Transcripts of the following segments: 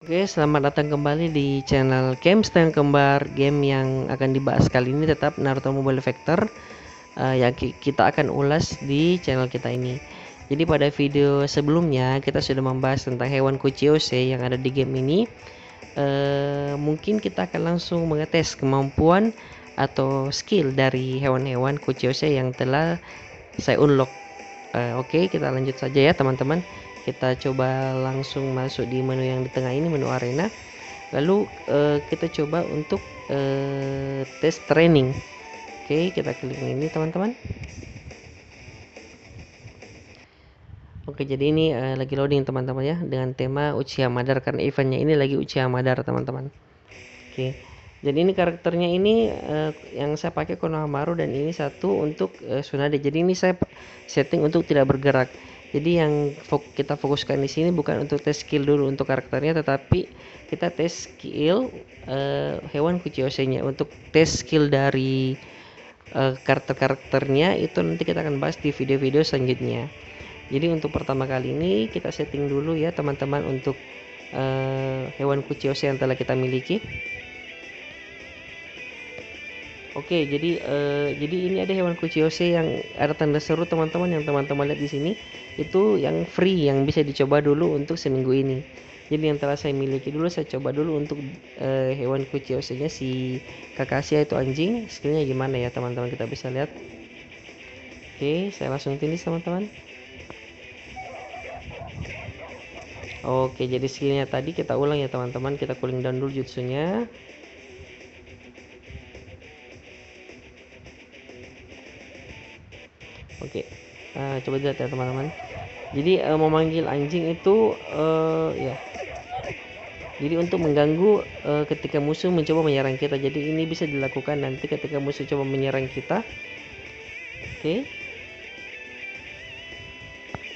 Oke, selamat datang kembali di channel Games Tayang Kembar. Game yang akan dibahas kali ini tetap Naruto Mobile Vector, yang kita akan ulas di channel kita ini. Jadi pada video sebelumnya kita sudah membahas tentang hewan Kuchiyose yang ada di game ini. Mungkin kita akan langsung mengetes kemampuan atau skill dari hewan-hewan Kuchiyose yang telah saya unlock. Oke, kita lanjut saja ya teman-teman. Kita coba langsung masuk di menu yang di tengah ini, menu arena. Lalu kita coba untuk tes training. Oke, kita klik ini teman-teman. Oke, jadi ini lagi loading teman-teman ya, dengan tema Uchiha Madara karena eventnya ini lagi Uchiha Madara teman-teman. Oke, jadi ini karakternya ini yang saya pakai Konohamaru, dan ini satu untuk Tsunade. Jadi ini saya setting untuk tidak bergerak. Jadi yang kita fokuskan di sini bukan untuk tes skill dulu untuk karakternya, tetapi kita tes skill hewan Kuchiyose-nya. Untuk tes skill dari karakter-karakternya itu nanti kita akan bahas di video-video selanjutnya. Jadi untuk pertama kali ini kita setting dulu ya teman-teman untuk hewan Kuchiyose yang telah kita miliki. Oke, jadi ini ada hewan Kuchiyose yang ada tanda seru teman-teman, yang teman-teman lihat di sini itu yang free, yang bisa dicoba dulu untuk seminggu ini. Jadi yang telah saya miliki dulu, saya coba dulu untuk hewan Kuchiyose-nya si Kakashi itu anjing. Skillnya gimana ya teman-teman, kita bisa lihat. Oke, saya langsung finish teman-teman. Oke, jadi skillnya tadi kita ulang ya teman-teman, kita cooling down dulu jutsunya. Oke, coba lihat ya teman-teman. Jadi memanggil anjing itu ya. Jadi untuk mengganggu ketika musuh mencoba menyerang kita. Jadi ini bisa dilakukan nanti ketika musuh coba menyerang kita. Oke.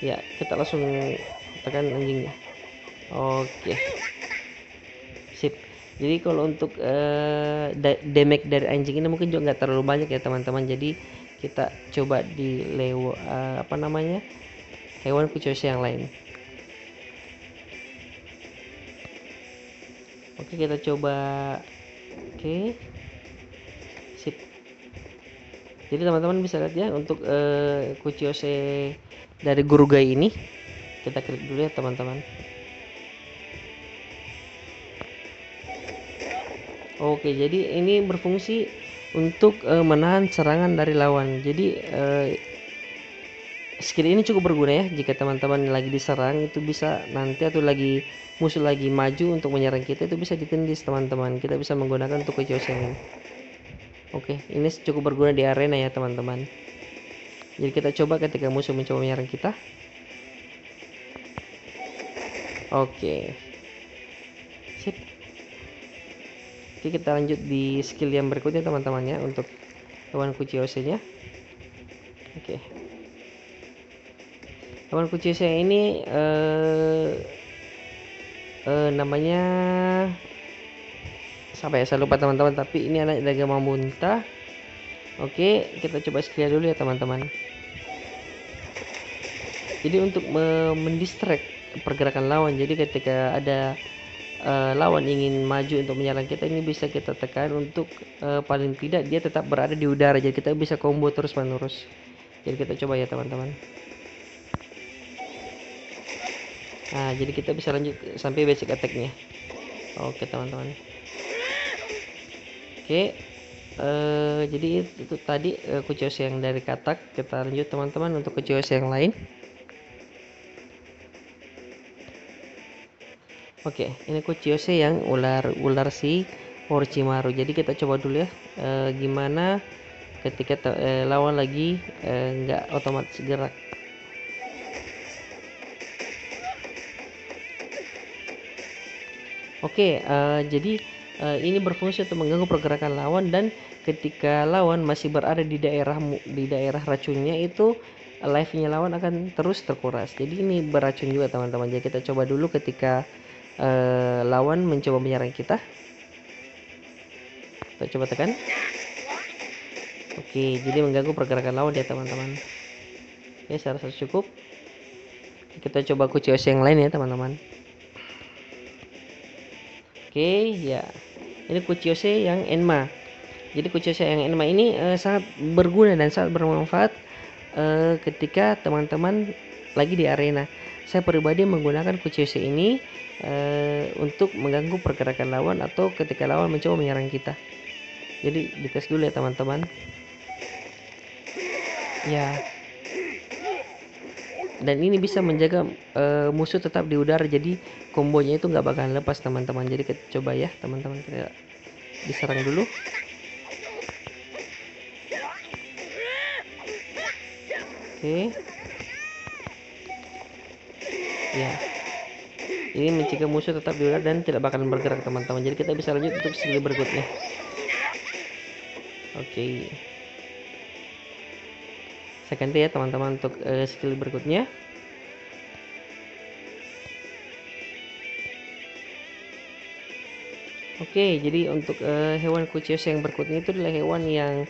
Ya, kita langsung tekan anjingnya. Oke. Sip. Jadi kalau untuk damage dari anjing ini mungkin juga nggak terlalu banyak ya teman-teman. Jadi kita coba di apa namanya, hewan Kuchiyose yang lain. Oke, kita coba. Oke, sip. Jadi teman-teman bisa lihat ya untuk Kuchiyose dari Gurugai ini. Kita klik dulu ya teman-teman. Oke, jadi ini berfungsi untuk menahan serangan dari lawan. Jadi skill ini cukup berguna ya jika teman-teman lagi diserang, itu bisa nanti atau lagi musuh lagi maju untuk menyerang kita, itu bisa ditindis teman-teman. Kita bisa menggunakan untuk Kuchiyose ini. Oke, ini cukup berguna di arena ya teman-teman. Jadi kita coba ketika musuh mencoba menyerang kita. Oke, sip. Oke, kita lanjut di skill yang berikutnya teman-teman ya, untuk hewan Kuchiyose nya. Oke, hewan Kuchiyose ini namanya siapa ya, saya lupa teman-teman, tapi ini anak Dagama Muntah. Oke, kita coba skill dulu ya teman-teman. Jadi untuk mendistract pergerakan lawan, jadi ketika ada lawan ingin maju untuk menyerang kita, ini bisa kita tekan untuk paling tidak dia tetap berada di udara, jadi kita bisa combo terus menerus. Jadi kita coba ya teman-teman. Nah, jadi kita bisa lanjut sampai basic attack-nya. Oke teman-teman. Oke, jadi itu tadi Kuchiyose yang dari katak. Kita lanjut teman-teman untuk Kuchiyose yang lain. Oke, ini Kuchiyose yang ular si Orochimaru. Jadi kita coba dulu ya gimana ketika lawan lagi nggak otomatis gerak. Oke, jadi ini berfungsi untuk mengganggu pergerakan lawan, dan ketika lawan masih berada di daerah racunnya itu, life-nya lawan akan terus terkuras. Jadi ini beracun juga teman-teman. Jadi kita coba dulu ketika lawan mencoba menyerang kita. Kita coba tekan. Oke, jadi mengganggu pergerakan lawan ya teman-teman. Oke, saya rasa cukup. Kita coba Kuchiyose yang lain ya teman-teman. Oke, ya. Ini Kuchiyose yang Enma. Jadi Kuchiyose yang Enma ini sangat berguna dan sangat bermanfaat ketika teman-teman lagi di arena. Saya pribadi menggunakan Kuchiyose ini untuk mengganggu pergerakan lawan atau ketika lawan mencoba menyerang kita. Jadi dites dulu ya teman-teman. Ya. Dan ini bisa menjaga musuh tetap di udara, jadi kombonya itu nggak bakalan lepas teman-teman. Jadi kita coba ya teman-teman, kita diserang dulu. Oke. Ya. Ini mencegah musuh tetap di udara dan tidak bakalan bergerak teman-teman. Jadi kita bisa lanjut untuk skill berikutnya. Oke. Saya ganti ya teman-teman untuk skill berikutnya. Oke, jadi untuk hewan Kuchiyose yang berikutnya itu adalah hewan yang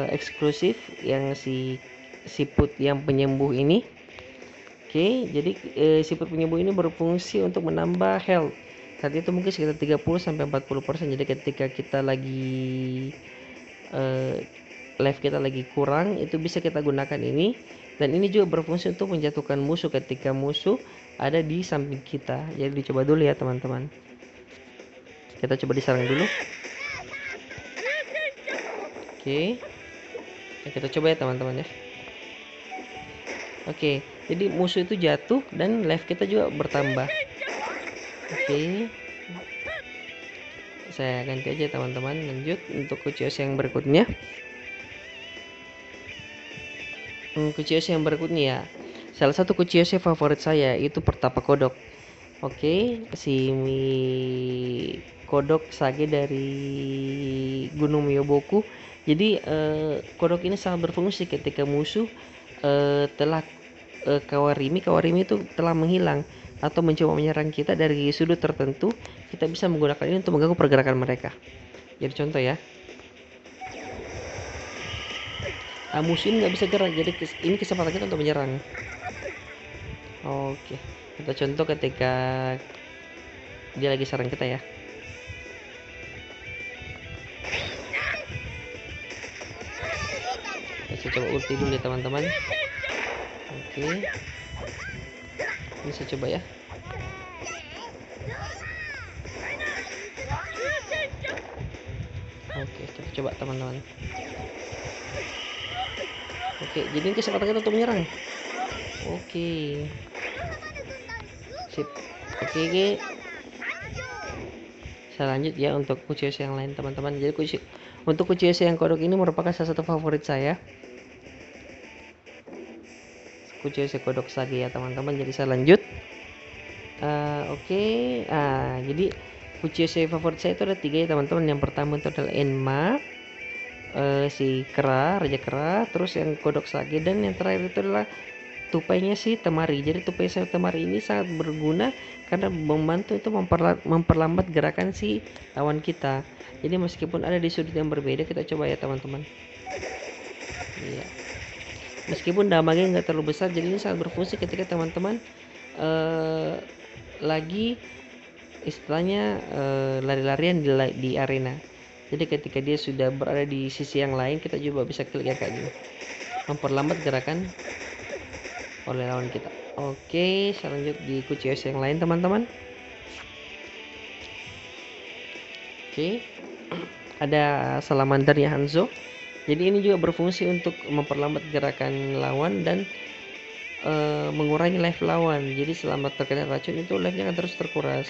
eksklusif, yang siput yang penyembuh ini. Oke, jadi siput penyembuh ini berfungsi untuk menambah health. Saat itu mungkin sekitar 30-40%. Jadi ketika kita lagi life kita lagi kurang, itu bisa kita gunakan ini. Dan ini juga berfungsi untuk menjatuhkan musuh ketika musuh ada di samping kita. Jadi dicoba dulu ya teman-teman. Kita coba diserang dulu. Oke. Kita coba ya teman-teman ya. Oke, jadi musuh itu jatuh dan life kita juga bertambah. Oke. Saya ganti aja teman-teman, lanjut untuk Kuchiyose yang berikutnya. Kuchiyose yang berikutnya ya. Salah satu Kuchiyose favorit saya itu Pertapa Kodok. Oke, si Kodok Sage dari Gunung Myoboku. Jadi kodok ini sangat berfungsi ketika musuh telah Kawarimi itu telah menghilang atau mencoba menyerang kita dari sudut tertentu. Kita bisa menggunakan ini untuk mengganggu pergerakan mereka. Jadi contoh ya, musuh ini nggak bisa gerak, jadi ini kesempatan kita untuk menyerang. Oke, kita contoh ketika dia lagi serang kita ya. Saya coba ulti dulu ya teman-teman. Oke, ini saya coba ya. Oke, kita coba teman-teman. Oke, jadi ini kesempatan kita untuk menyerang. Oke, sip. Oke. Saya lanjut ya untuk Kuchiyose yang lain teman-teman. Jadi untuk Kuchiyose yang kodok ini merupakan salah satu favorit saya. Kuchiyose kodok Sage ya teman-teman. Jadi saya lanjut. Oke. Jadi Kuchiyose favorit saya itu ada 3 ya teman-teman. Yang pertama itu adalah Enma, si Kera, Raja Kera, terus yang kodok Sage, dan yang terakhir itu adalah tupainya si Temari. Jadi tupai sayap Temari ini sangat berguna karena membantu itu memperlambat gerakan si lawan kita. Jadi meskipun ada di sudut yang berbeda, kita coba ya teman-teman. Iya. Meskipun damage nggak terlalu besar, jadi ini sangat berfungsi ketika teman-teman lagi istilahnya lari-larian di arena. Jadi ketika dia sudah berada di sisi yang lain, kita juga bisa klik ya kayak gini, memperlambat gerakan oleh lawan kita. Oke, saya lanjut di Kuchiyose yang lain teman-teman. Oke, ada Salamander ya Hanzo. Jadi ini juga berfungsi untuk memperlambat gerakan lawan dan mengurangi life lawan. Jadi selama terkena racun itu life-nya akan terus terkuras.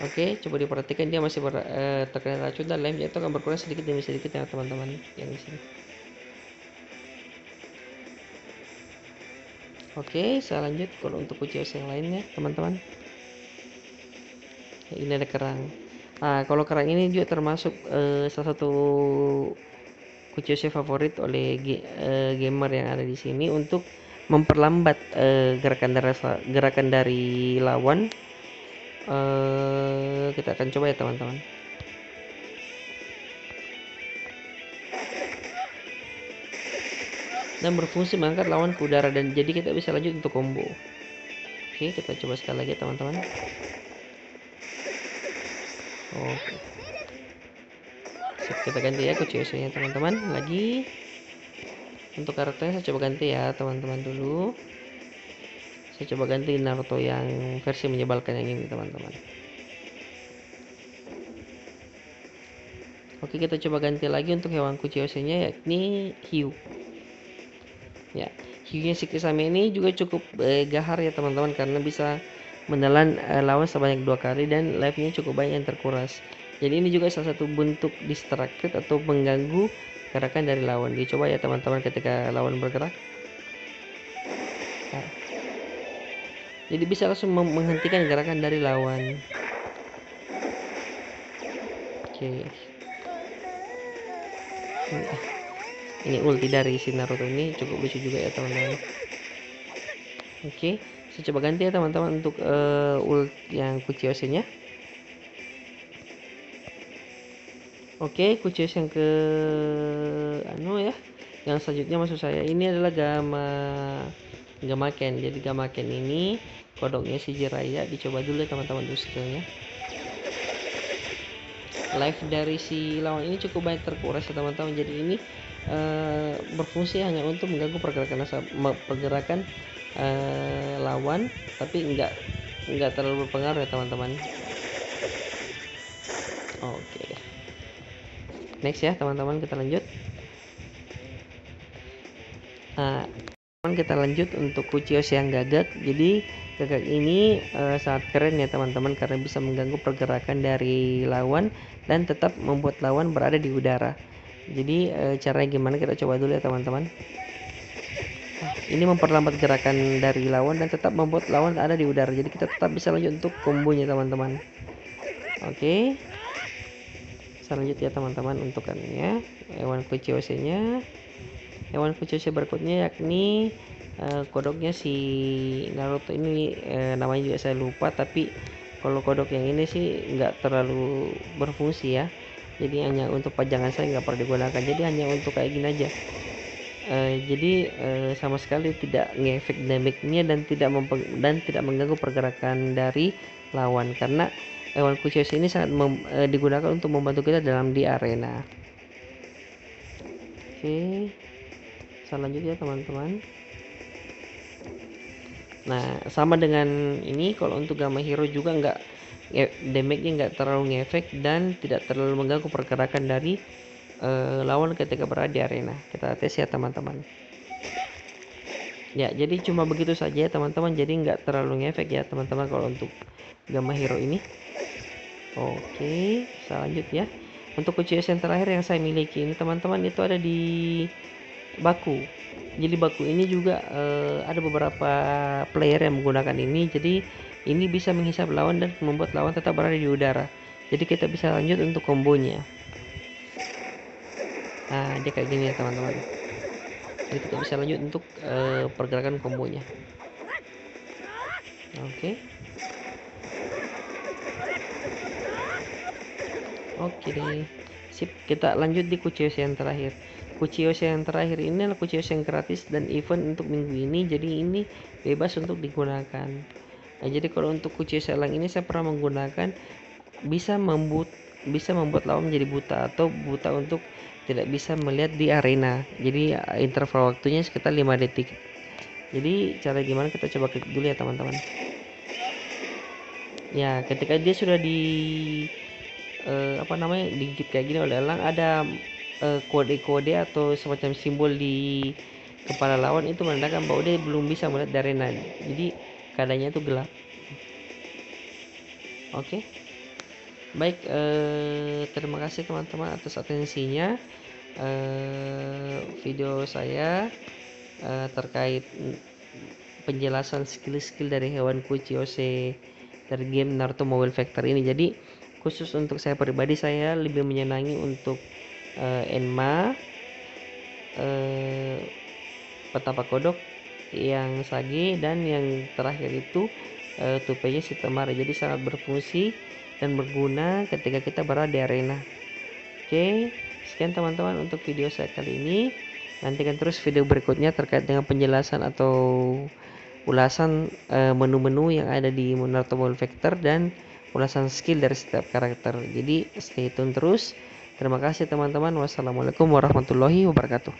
Oke, coba diperhatikan, dia masih terkena racun dan life-nya itu akan berkurang sedikit demi sedikit ya teman-teman yang di sini. Oke, saya lanjut kalau untuk Kuchiyose yang lainnya teman-teman. Ini ada kerang. Kalau kerang ini juga termasuk salah satu Kuchiyose favorit oleh gamer yang ada di sini untuk memperlambat gerakan dari lawan. Kita akan coba ya teman-teman. Dan berfungsi mengangkat lawan ke udara, dan jadi kita bisa lanjut untuk combo. Oke, kita coba sekali lagi teman-teman. Oke, sip, kita ganti ya Kuchiyose nya teman-teman. Lagi untuk karakternya saya coba ganti ya teman-teman dulu. Saya coba ganti Naruto yang versi menyebalkan yang ini teman-teman. Oke, kita coba ganti lagi untuk hewan Kuchiyose nya yakni hiu. Ya, hiunya si Kisame ini juga cukup gahar ya teman-teman, karena bisa menelan lawan sebanyak 2 kali dan life-nya cukup banyak yang terkuras. Jadi ini juga salah satu bentuk distracted atau mengganggu gerakan dari lawan. Dicoba ya teman-teman ketika lawan bergerak. Nah, jadi bisa langsung menghentikan gerakan dari lawan. Oke. Ini ulti dari si Naruto ini cukup lucu juga ya teman-teman. Oke, saya coba ganti ya teman-teman untuk ult yang Kuchiyose nya. Oke, Kuchiyose yang ke ya. Yang selanjutnya maksud saya ini adalah Gamaken. Jadi Gamaken ini kodoknya si Jiraiya. Dicoba dulu ya teman-teman dulu skillnya. Life dari si lawan ini cukup banyak terkuras ya teman-teman. Jadi ini berfungsi hanya untuk mengganggu pergerakan lawan, tapi enggak terlalu berpengaruh ya teman-teman. Oke. Next ya teman-teman, kita lanjut. Nah, kita lanjut untuk Kuchiyose yang gagak. Jadi gagak ini sangat keren ya teman-teman, karena bisa mengganggu pergerakan dari lawan dan tetap membuat lawan berada di udara. Jadi caranya gimana, kita coba dulu ya teman-teman. Ini memperlambat gerakan dari lawan dan tetap membuat lawan ada di udara. Jadi kita tetap bisa lanjut untuk kombonya teman-teman. Oke, selanjutnya teman-teman untuk hewan Kuchiyose nya. Hewan Kuchiyose berikutnya yakni kodoknya si Naruto ini, namanya juga saya lupa, tapi kalau kodok yang ini sih nggak terlalu berfungsi ya. Jadi hanya untuk pajangan saya, nggak pernah digunakan. Jadi hanya untuk kayak gini aja. Jadi sama sekali tidak ngefek damage-nya dan tidak mengganggu pergerakan dari lawan, karena hewan Kuchiyose ini sangat digunakan untuk membantu kita dalam di arena. Oke, selanjutnya teman-teman. Nah, sama dengan ini, kalau untuk Gamma Hero juga damage-nya nggak terlalu ngefek dan tidak terlalu mengganggu pergerakan dari lawan ketika berada di arena. Kita tes ya teman-teman. Ya, jadi cuma begitu saja teman-teman, jadi nggak terlalu ngefek ya teman-teman kalau untuk Gamma Hero ini. Oke, selanjutnya untuk Kuchiyose yang terakhir yang saya miliki ini teman-teman, itu ada di Baku. Jadi Baku ini juga ada beberapa player yang menggunakan ini. Jadi ini bisa menghisap lawan dan membuat lawan tetap berada di udara. Jadi kita bisa lanjut untuk kombonya. Nah, dia kayak gini ya teman-teman. Jadi kita bisa lanjut untuk pergerakan kombonya. Oke. Oke deh. Sip, kita lanjut di Kuchiyose yang terakhir. Kuchiyose yang terakhir ini adalah Kuchiyose yang gratis dan event untuk minggu ini. Jadi ini bebas untuk digunakan. Nah, jadi kalau untuk Kuchiyose elang ini saya pernah menggunakan, bisa membuat lawan menjadi buta atau buta untuk tidak bisa melihat di arena. Jadi interval waktunya sekitar 5 detik. Jadi cara gimana, kita coba klik dulu ya teman-teman. Ya, ketika dia sudah digigit kayak gini oleh elang, ada kode-kode atau semacam simbol di kepala lawan, itu menandakan bahwa dia belum bisa melihat di arena. Jadi keadaannya itu gelap. Oke. Baik, terima kasih teman-teman atas atensinya. Video saya terkait penjelasan skill-skill dari hewan Kuchiyose dari game Naruto Mobile Factor ini. Jadi khusus untuk saya pribadi, saya lebih menyenangi untuk Enma, Petapa Kodok, yang Sage, dan yang terakhir itu tupenya si Temari. Jadi sangat berfungsi dan berguna ketika kita berada di arena. Oke, sekian teman-teman untuk video saya kali ini. Nantikan terus video berikutnya terkait dengan penjelasan atau ulasan menu-menu yang ada di Naruto Mobile Vector dan ulasan skill dari setiap karakter. Jadi stay tune terus. Terima kasih teman-teman. Wassalamualaikum warahmatullahi wabarakatuh.